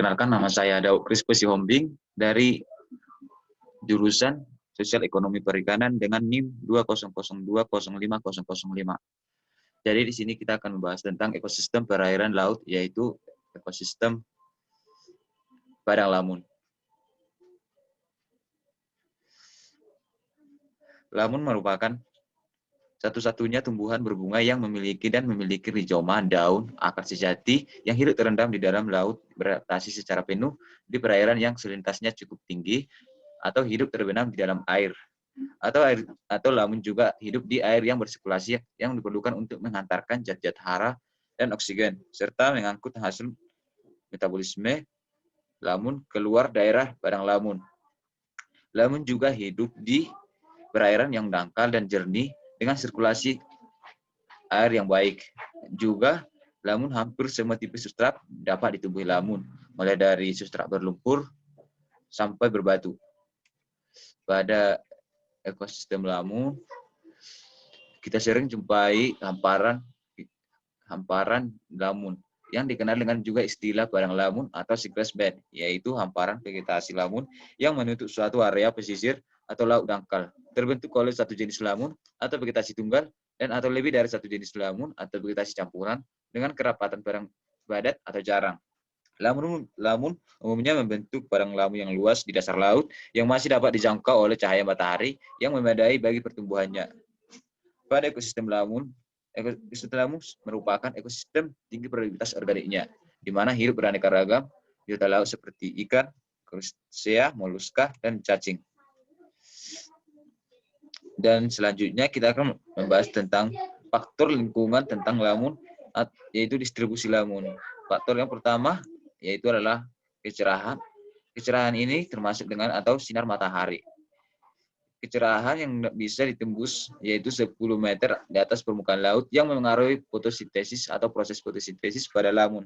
Perkenalkan, nama saya Daud Krispo Sihombing dari jurusan Sosial Ekonomi Perikanan dengan NIM 200205005. Jadi di sini kita akan membahas tentang ekosistem perairan laut, yaitu ekosistem Padang Lamun. Lamun merupakan satu-satunya tumbuhan berbunga yang memiliki rizoma, daun, akar sejati yang hidup terendam di dalam laut, beradaptasi secara penuh di perairan yang salintasnya cukup tinggi, atau hidup terbenam di dalam air. Atau lamun juga hidup di air yang bersirkulasi yang diperlukan untuk menghantarkan zat-zat hara dan oksigen, serta mengangkut hasil metabolisme lamun keluar daerah Padang Lamun. Lamun juga hidup di perairan yang dangkal dan jernih dengan sirkulasi air yang baik. Juga lamun hampir semua tipe substrat dapat ditumbuhi lamun, mulai dari substrat berlumpur sampai berbatu. Pada ekosistem lamun, kita sering jumpai hamparan lamun yang dikenal dengan juga istilah padang lamun atau seagrass bed, yaitu hamparan vegetasi lamun yang menutup suatu area pesisir atau laut dangkal, terbentuk oleh satu jenis lamun atau vegetasi tunggal dan atau lebih dari satu jenis lamun atau vegetasi campuran dengan kerapatan padang padat atau jarang. Lamun umumnya membentuk padang lamun yang luas di dasar laut yang masih dapat dijangkau oleh cahaya matahari yang memadai bagi pertumbuhannya. Pada ekosistem lamun merupakan ekosistem tinggi produktivitas organiknya, di mana hidup beraneka ragam biota laut seperti ikan, krustea, moluska, dan cacing. Dan selanjutnya kita akan membahas tentang faktor lingkungan tentang lamun, yaitu distribusi lamun. Faktor yang pertama yaitu adalah kecerahan. Kecerahan ini termasuk dengan atau sinar matahari. Kecerahan yang bisa ditembus yaitu 10 meter di atas permukaan laut yang mempengaruhi fotosintesis atau proses fotosintesis pada lamun.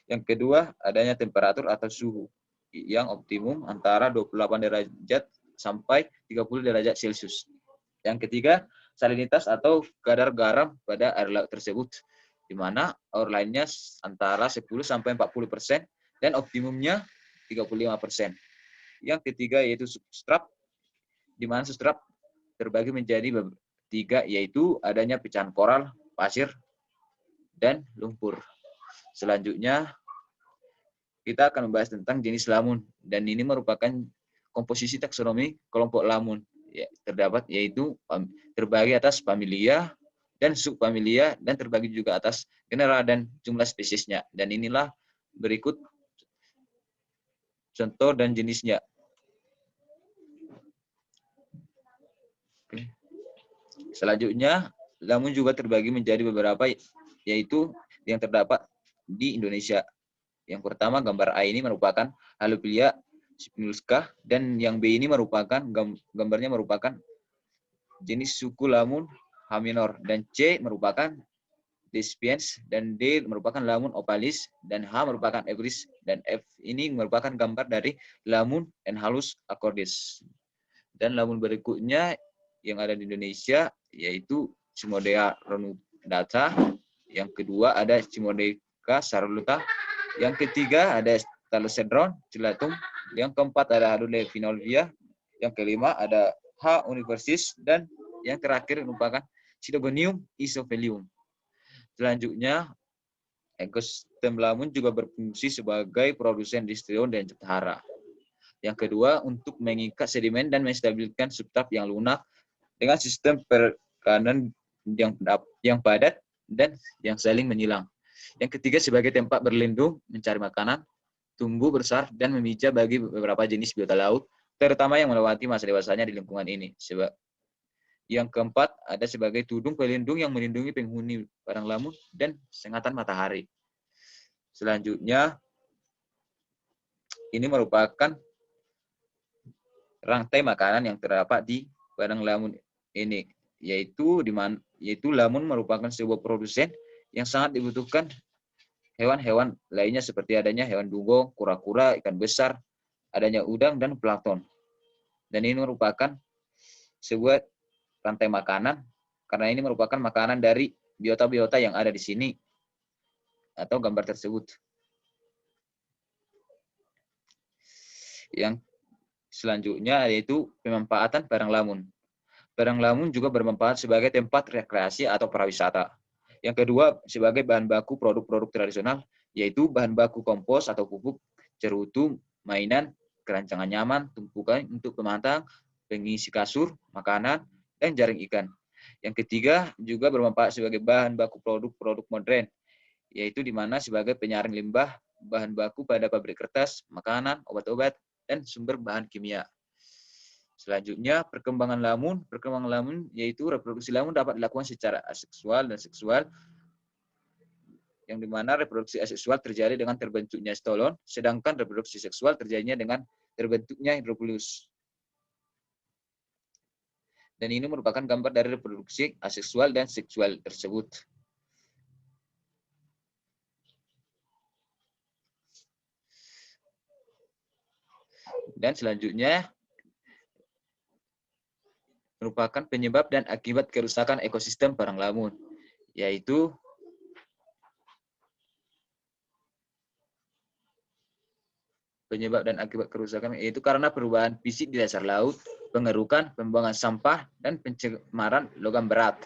Yang kedua, adanya temperatur atau suhu yang optimum antara 28 derajat sampai 30 derajat Celcius. Yang ketiga, salinitas atau kadar garam pada air laut tersebut, di mana air lainnya antara 10 sampai 40% dan optimumnya 35%. Yang ketiga yaitu substrat, di mana substrat terbagi menjadi tiga, yaitu adanya pecahan koral, pasir, dan lumpur. Selanjutnya, kita akan membahas tentang jenis lamun, dan ini merupakan komposisi taksonomi kelompok lamun. Terdapat yaitu terbagi atas familia dan subfamilia dan terbagi juga atas genera dan jumlah spesiesnya. Dan inilah berikut contoh dan jenisnya. Selanjutnya, lamun juga terbagi menjadi beberapa, yaitu yang terdapat di Indonesia. Yang pertama, gambar A ini merupakan Halophilia spinolusca, dan yang B ini merupakan gambarnya merupakan jenis suku lamun H minor, dan C merupakan Despiens, dan D merupakan lamun opalis, dan H merupakan ebris, dan F ini merupakan gambar dari lamun Enhalus accordes. Dan lamun berikutnya yang ada di Indonesia yaitu Cimodea rhodantata, yang kedua ada Cimodeca sarluta, yang ketiga ada Thalassodon ciliatum, yang keempat ada Adulefinolvia, yang kelima ada H. universis, dan yang terakhir merupakan Cydogonium isophyllum. Selanjutnya, ekosistem lamun juga berfungsi sebagai produsen distreon dan zat hara. Yang kedua, untuk mengikat sedimen dan menstabilkan substrat yang lunak dengan sistem perikanan yang padat dan yang saling menyilang. Yang ketiga, sebagai tempat berlindung, mencari makanan, tumbuh besar, dan memijah bagi beberapa jenis biota laut, terutama yang melewati masa dewasanya di lingkungan ini. Yang keempat, ada sebagai tudung pelindung yang melindungi penghuni padang lamun dan sengatan matahari. Selanjutnya, ini merupakan rantai makanan yang terdapat di padang lamun ini, yaitu lamun merupakan sebuah produsen yang sangat dibutuhkan hewan-hewan lainnya seperti adanya hewan dugong, kura-kura, ikan besar, adanya udang, dan plankton. Dan ini merupakan sebuah rantai makanan karena ini merupakan makanan dari biota-biota yang ada di sini atau gambar tersebut. Yang selanjutnya yaitu pemanfaatan padang lamun. Padang lamun juga bermanfaat sebagai tempat rekreasi atau pariwisata. Yang kedua, sebagai bahan baku produk-produk tradisional, yaitu bahan baku kompos atau pupuk, cerutu, mainan, kerancangan nyaman, tumpukan untuk pemantang, pengisi kasur, makanan, dan jaring ikan. Yang ketiga, juga bermanfaat sebagai bahan baku produk-produk modern, yaitu di mana sebagai penyaring limbah, bahan baku pada pabrik kertas, makanan, obat-obat, dan sumber bahan kimia. Selanjutnya, perkembangan lamun. Perkembangan lamun yaitu reproduksi lamun dapat dilakukan secara aseksual dan seksual, yang dimana reproduksi aseksual terjadi dengan terbentuknya stolon, sedangkan reproduksi seksual terjadinya dengan terbentuknya hidropulus. Dan ini merupakan gambar dari reproduksi aseksual dan seksual tersebut. Dan selanjutnya, merupakan penyebab dan akibat kerusakan ekosistem padang lamun, yaitu penyebab dan akibat kerusakan yaitu karena perubahan fisik di dasar laut, pengerukan, pembuangan sampah, dan pencemaran logam berat.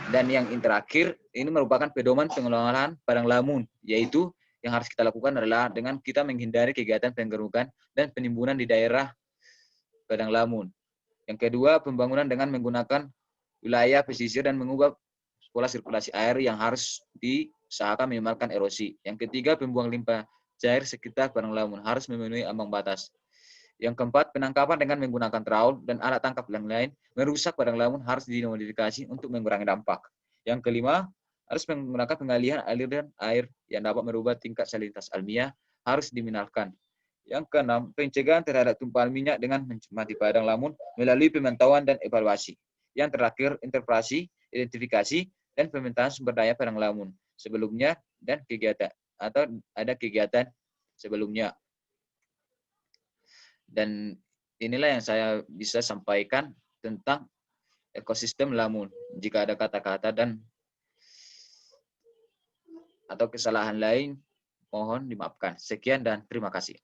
Dan yang terakhir, ini merupakan pedoman pengelolaan padang lamun, yaitu yang harus kita lakukan adalah dengan kita menghindari kegiatan penggerukan dan penimbunan di daerah padang lamun. Yang kedua, pembangunan dengan menggunakan wilayah pesisir dan mengubah pola sirkulasi air yang harus diusahakan minimalkan erosi. Yang ketiga, pembuang limbah cair sekitar padang lamun harus memenuhi ambang batas. Yang keempat, penangkapan dengan menggunakan traul dan alat tangkap yang lain merusak padang lamun harus dimodifikasi untuk mengurangi dampak. Yang kelima, harus menggunakan pengalihan aliran air yang dapat merubah tingkat salinitas alamiah harus diminalkan. Yang keenam, pencegahan terhadap tumpahan minyak dengan mencermati padang lamun melalui pemantauan dan evaluasi. Yang terakhir, interpretasi, identifikasi, dan pemetaan sumber daya padang lamun sebelumnya dan kegiatan atau ada kegiatan sebelumnya. Dan inilah yang saya bisa sampaikan tentang ekosistem lamun. Jika ada kata-kata dan atau kesalahan lain, mohon dimaafkan. Sekian dan terima kasih.